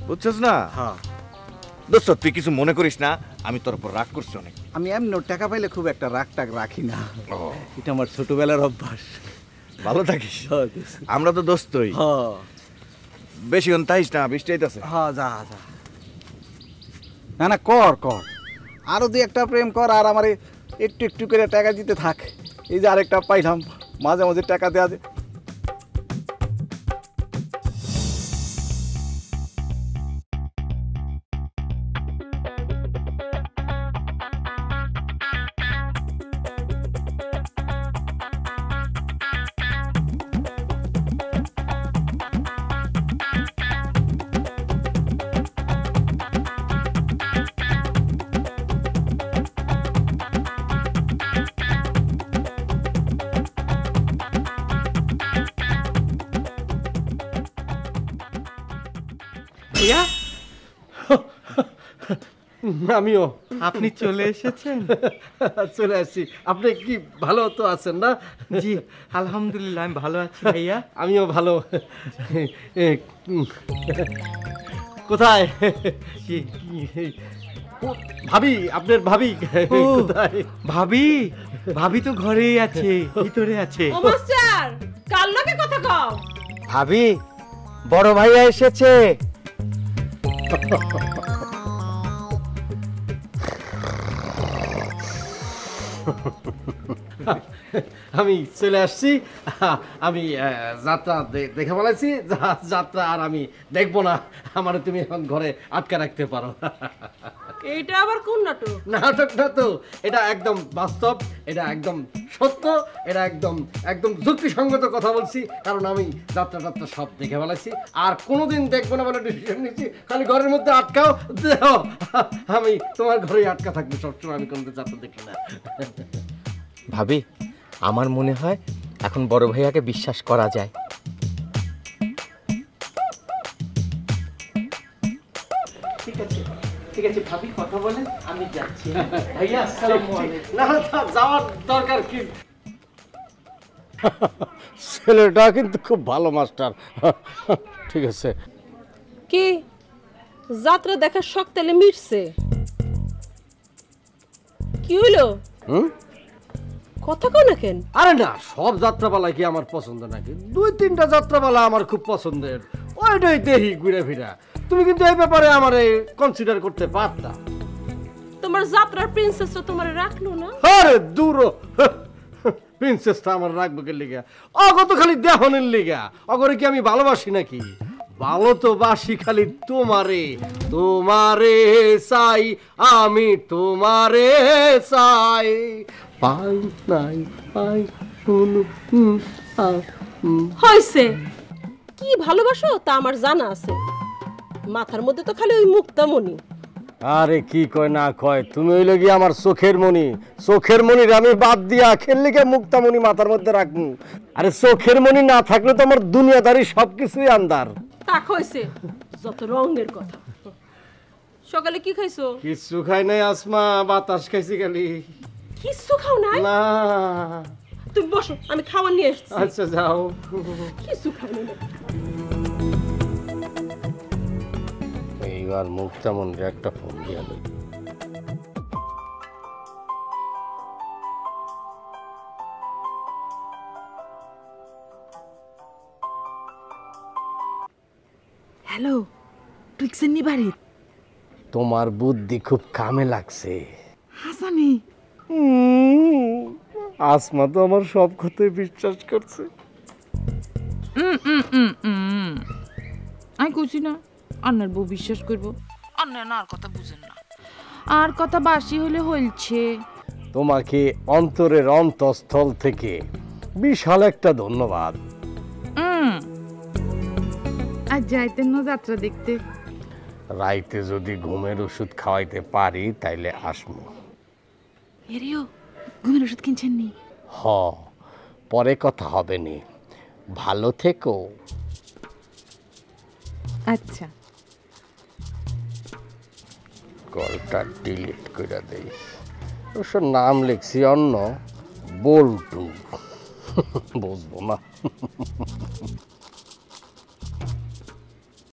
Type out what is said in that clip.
বুঝছস না? হ্যাঁ দোস্ত তুই কিছু মনে করিস না, আমি তোর উপর রাগ করছি অনেক। আমি এমনি টাকা পাইলে খুব একটা রাগ টাগ রাখি না, এটা আমার ছোটবেলার অভ্যাস। ভালো থাকিস। আমরা তো দোস্তই। বেশি তাইস না, বৃষ্টি আইতাছে। হ্যাঁ যা যা, না না কর কর, আরো দুই একটা প্রেম কর আর আমারে একটু একটু করে টাকা দিতে থাক। এই যে আরেকটা পাইলাম, মাঝে মাঝে টাকা দেওয়া যায়। আমিও। আপনি চলে এসেছেন? চলে আসছি। আপনি কি ভালো তো আছেন না? জি আলহামদুলিল্লাহ, আমি ভালো আছি ভাইয়া। আমিও ভালো। কোথায় ভাবি? আপনার ভাবি কোথায়? ভাবি? ভাবি তো ঘরেই আছে, ভিতরে আছে। ও মাস্টার, কাল নাকি কথা কও? ভাবি, বড় ভাইয়া এসেছে। আমি চলে আসছি। আমি যাত্রা দেখে বলেছি, যাত্রা আর আমি দেখবো না। আমার তুমি এখন ঘরে আটকে রাখতে পারো। এইটা আবার কোন নাটক? নাটক না তো, এটা একদম বাস্তব, এটা একদম সত্য, এটা একদম একদম যুক্তিসঙ্গত কথা বলছি। কারণ আমি যাত্রা টাত্রা সব দেখে ফেলেছি, আর কোনোদিন দেখবো না বলে ডিসিশন নিচ্ছি। খালি ঘরের মধ্যে আটকাও দেও, আমি তোমার ঘরেই আটকা থাকবো সবসময়। আমি কোনোদিন যাত্রা দেখি না। ভাবি, আমার মনে হয় এখন বড় ভাইয়াকে বিশ্বাস করা যায়। ঠিক আছে ঠিক আছে ভাবি, কথা বলেন, আমি যাচ্ছি। ভাইয়া আসসালামু আলাইকুম। না যাওয়ার দরকার কি? ছেলেটা কিন্তু খুব ভালো মাস্টার। ঠিক আছে। কি যাত্রা দেখার শখ তাহলে মিটছে? কি হইলো? কথা কও না কেন? আরে না, সব যাত্রাপালা কি আমার পছন্দ নাকি? দুই তিনটা যাত্রাপালা আমার খুব পছন্দের, ওইটাই দেখি ঘুরে ফিরা। তুমি কিন্তু এই ব্যাপারে আমারে কনসিডার করতে পারতা। তোমার যাত্রার প্রিন্সেসটা তোমারে রাখলো না? আরে দূর, প্রিন্সেসটা আমার রাখবো কে লিগা? অগত খালি দেহনের লিগা। অগরে কি আমি ভালোবাসি নাকি? ভালো তো বাসি খালি তোমারে, তোমারে চাই আমি, তোমারে চাই। পাই নাই পাই শুনু হইছে, কি ভালোবাসো তা আমার জানা আছে। মাথার মধ্যে তো খালি ওই মুক্তামণি। আরে কি কয় না কয়, তুমি হইলে কি আমার চোখের মণি। চোখের মণির আমি বাদ দিয়া খেললিকে মুক্তামণি মাথার মধ্যে রাখবো? আরে চোখের মণি না থাকলে তো আমার দুনিয়াদারি সবকিছুই আন্দার। তাক হইছে, যত রঙের কথা। সকালে কি খাইছো? কিছু খাই নাই আসমা, বাতাস খাইছি খালি। কিছু খাও নাই? না। তুমি বসো, আমি খাবার নিয়ে এসেছি। আচ্ছা যাও। কিছু খাও না। এইবার মুক্তামণির একটা ফোন দিয়া লই। হ্যালো, টুইক্সেননি বাড়ি? তোমার বুদ্ধি খুব কামে লাগছে। হাসানি, আসমা তো আমার সব কথাই বিশ্বাস করছে। আমি কইছি না আন্নার বউ বিশ্বাস করবো? আন্না না আর কথা বুঝেন না, আর কথা বাসি হলে হইলছে। তোমাকে অন্তরের অন্তঃস্থল থেকে বিশাল একটা ধন্যবাদ। আজ যাইতেন না যাত্রা দেখতে? রাইতে যদি ঘুমের ওষুধ খাওয়াইতে পারি তাইলে আসমু। এরিও ঘুমের ওষুধ কিনছেন নি? হ, পরে কথা হবে নি। ভালো থেকো। আচ্ছা। কলটা ডিলিট করে দেই। অবশ্য নাম লিখছি অন্য, বল্টু। বুঝবো না।